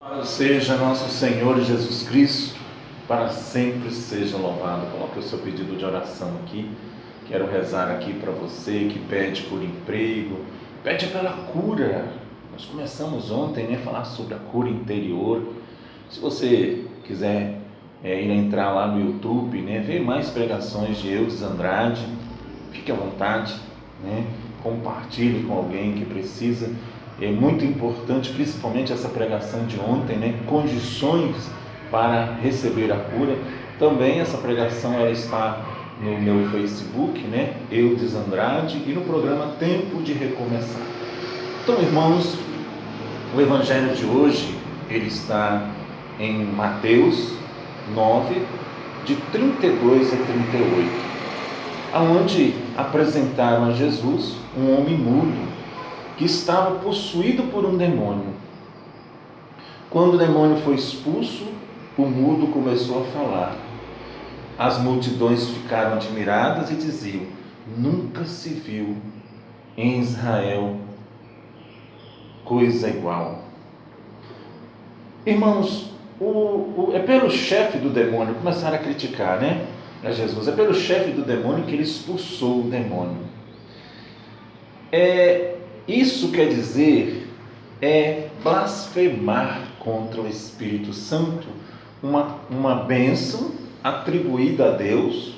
Louvado seja nosso Senhor Jesus Cristo, para sempre seja louvado. Coloque o seu pedido de oração aqui. Quero rezar aqui para você que pede por emprego, pede pela cura. Nós começamos ontem a falar sobre a cura interior. Se você quiser ir entrar lá no YouTube, ver mais pregações de Eudes Andrade, fique à vontade, compartilhe com alguém que precisa. É muito importante, principalmente essa pregação de ontem, condições para receber a cura. Também essa pregação ela está no meu Facebook, Eudes Andrade, e no programa Tempo de Recomeçar. Então, irmãos, o evangelho de hoje ele está em Mateus 9, de 32 a 38, aonde apresentaram a Jesus um homem mudo que estava possuído por um demônio. Quando o demônio foi expulso, o mudo começou a falar. As multidões ficaram admiradas e diziam: nunca se viu em Israel coisa igual. Irmãos, é pelo chefe do demônio, começaram a criticar, a Jesus, é pelo chefe do demônio que ele expulsou o demônio. Isso quer dizer, blasfemar contra o Espírito Santo, uma bênção atribuída a Deus,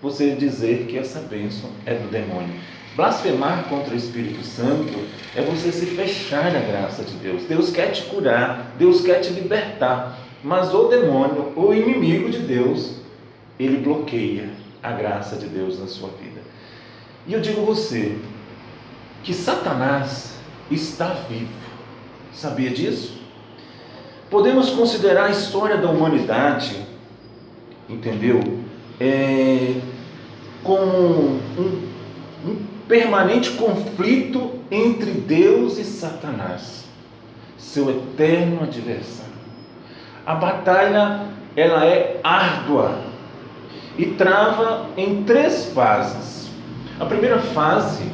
você dizer que essa bênção é do demônio. Blasfemar contra o Espírito Santo é você se fechar à graça de Deus. Deus quer te curar, Deus quer te libertar, mas o demônio, o inimigo de Deus, ele bloqueia a graça de Deus na sua vida. E eu digo a você que Satanás está vivo. Sabia disso? Podemos considerar a história da humanidade, entendeu? Como um permanente conflito entre Deus e Satanás, seu eterno adversário. A batalha ela é árdua e trava em 3 fases. A primeira fase,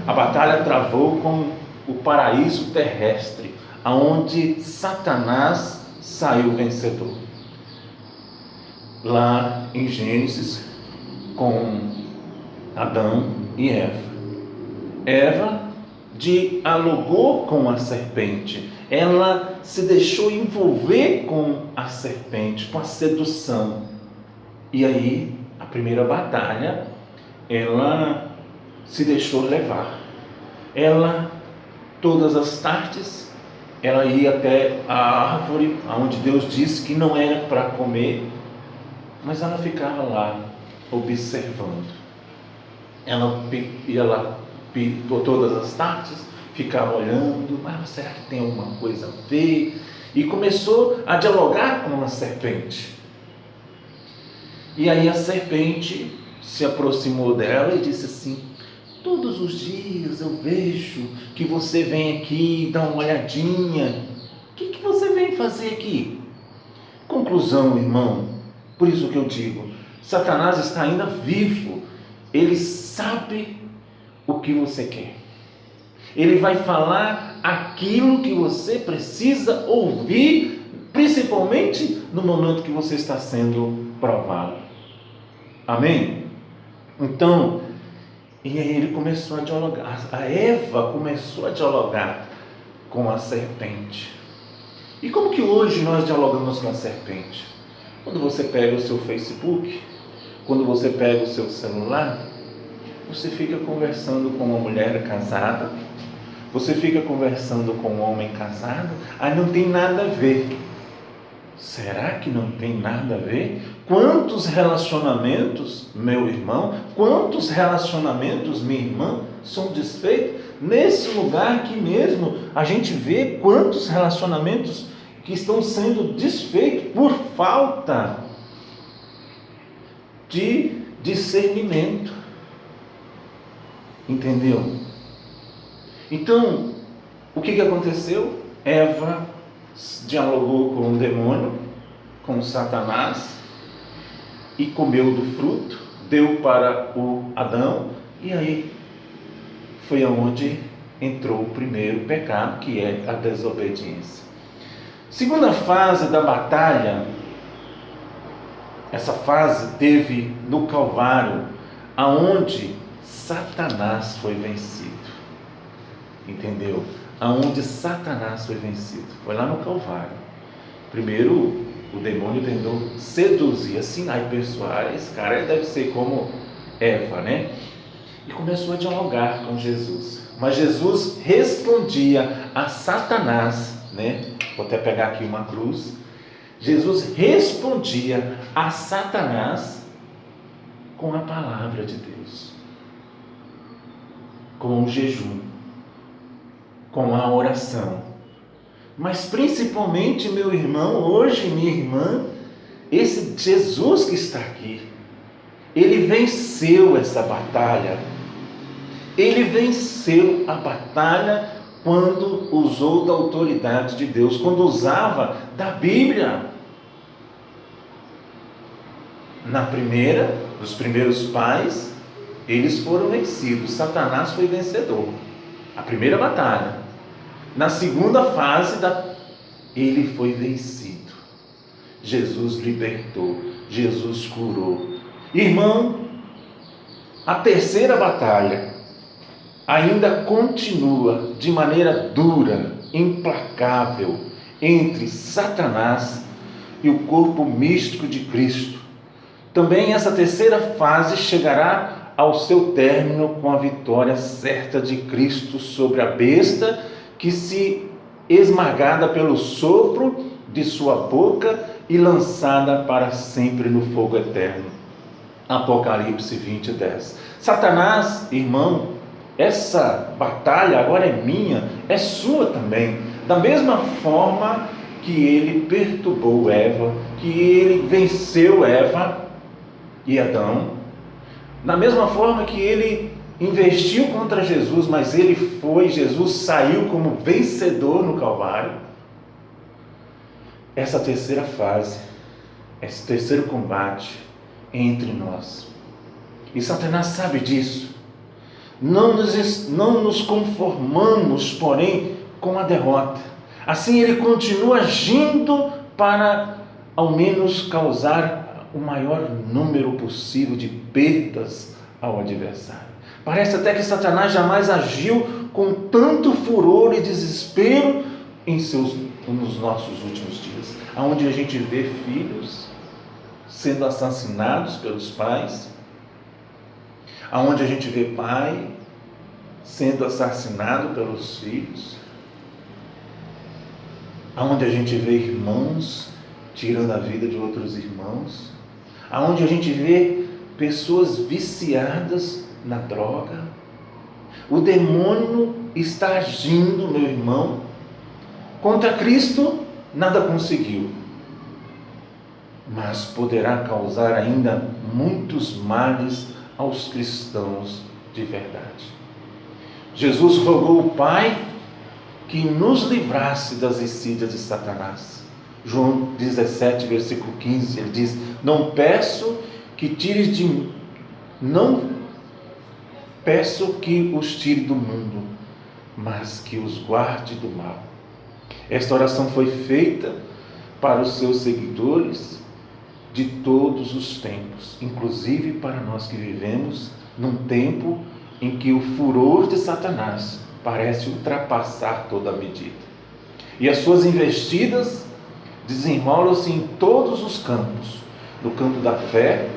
a batalha travou com o paraíso terrestre, aonde Satanás saiu vencedor. Lá em Gênesis, com Adão e Eva. Eva dialogou com a serpente, ela se deixou envolver com a serpente, com a sedução. E aí, a primeira batalha, ela se deixou levar. Ela, todas as tardes, ela ia até a árvore onde Deus disse que não era para comer, mas ela ficava lá observando. Ela ia lá todas as tardes, ficava olhando, mas será que tem alguma coisa a ver? E começou a dialogar com a serpente. E aí a serpente se aproximou dela e disse assim: todos os dias eu vejo que você vem aqui dar uma olhadinha. O que você vem fazer aqui? Conclusão, irmão, por isso que eu digo, Satanás está ainda vivo. Ele sabe o que você quer. Ele vai falar aquilo que você precisa ouvir, principalmente no momento que você está sendo provado. Amém? Então, e aí ele começou a dialogar. A Eva começou a dialogar com a serpente. E como que hoje nós dialogamos com a serpente? Quando você pega o seu Facebook, quando você pega o seu celular, você fica conversando com uma mulher casada, você fica conversando com um homem casado, aí não tem nada a ver. Será que não tem nada a ver? Quantos relacionamentos, meu irmão, quantos relacionamentos, minha irmã, são desfeitos? Nesse lugar aqui mesmo, a gente vê quantos relacionamentos que estão sendo desfeitos por falta de discernimento. Entendeu? Então, o que aconteceu? Eva dialogou com o demônio, com Satanás, e comeu do fruto, deu para o Adão, e aí foi aonde entrou o primeiro pecado, que é a desobediência. Segunda fase da batalha, essa fase teve no Calvário, aonde Satanás foi vencido. Entendeu? Aonde Satanás foi vencido. Foi lá no Calvário. Primeiro, o demônio tentou seduzir, assim, ai pessoal, esse cara deve ser como Eva, né? E começou a dialogar com Jesus. Mas Jesus respondia a Satanás, né? Vou até pegar aqui uma cruz. Jesus respondia a Satanás com a palavra de Deus, com o jejum, com a oração. Mas principalmente, meu irmão, hoje, minha irmã, esse Jesus que está aqui, ele venceu essa batalha. Ele venceu a batalha quando usou da autoridade de Deus, quando usava da Bíblia. Na primeira, dos primeiros pais, eles foram vencidos. Satanás foi vencedor. A primeira batalha. Na segunda fase, ele foi vencido. Jesus libertou. Jesus curou. Irmão, a terceira batalha ainda continua de maneira dura, implacável, entre Satanás e o corpo místico de Cristo. Também essa terceira fase chegará ao seu término com a vitória certa de Cristo sobre a besta, que se esmagada pelo sopro de sua boca e lançada para sempre no fogo eterno. Apocalipse 20:10. Satanás, irmão, essa batalha agora é minha, é sua também. Da mesma forma que ele perturbou Eva, que ele venceu Eva e Adão, da mesma forma que ele investiu contra Jesus, mas Jesus saiu como vencedor no Calvário. Essa terceira fase, esse terceiro combate entre nós. E Satanás sabe disso. Não nos conformamos, porém, com a derrota. Assim ele continua agindo para, ao menos, causar o maior número possível de perdas ao adversário. Parece até que Satanás jamais agiu com tanto furor e desespero nos nossos últimos dias, onde a gente vê filhos sendo assassinados pelos pais, aonde a gente vê pai sendo assassinado pelos filhos, aonde a gente vê irmãos tirando a vida de outros irmãos, aonde a gente vê pessoas viciadas na droga. O demônio está agindo, meu irmão. Contra Cristo nada conseguiu, mas poderá causar ainda muitos males aos cristãos de verdade. Jesus rogou ao Pai que nos livrasse das insídias de Satanás. João 17, versículo 15, ele diz: não peço que os tire do mundo, mas que os guarde do mal. Esta oração foi feita para os seus seguidores de todos os tempos, inclusive para nós que vivemos num tempo em que o furor de Satanás parece ultrapassar toda a medida. E as suas investidas desenrolam-se em todos os campos. No campo da fé,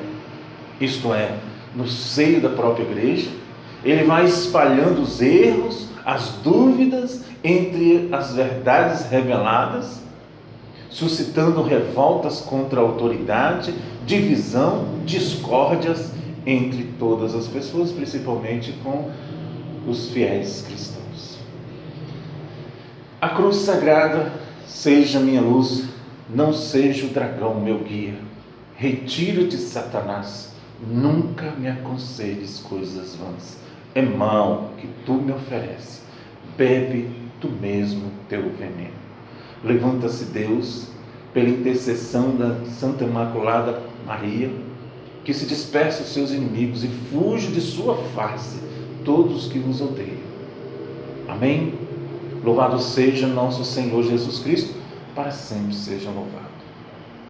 isto é, no seio da própria igreja, ele vai espalhando os erros, as dúvidas entre as verdades reveladas, suscitando revoltas contra a autoridade, divisão, discórdias entre todas as pessoas, principalmente com os fiéis cristãos. A cruz sagrada seja minha luz, não seja o dragão meu guia. Retira-te, Satanás, nunca me aconselhes coisas vãs. É mal que tu me ofereces, bebe tu mesmo teu veneno. Levanta-se Deus, pela intercessão da Santa Imaculada Maria, que se disperse os seus inimigos e fuja de sua face todos que vos odeiam. Amém? Louvado seja nosso Senhor Jesus Cristo, para sempre seja louvado.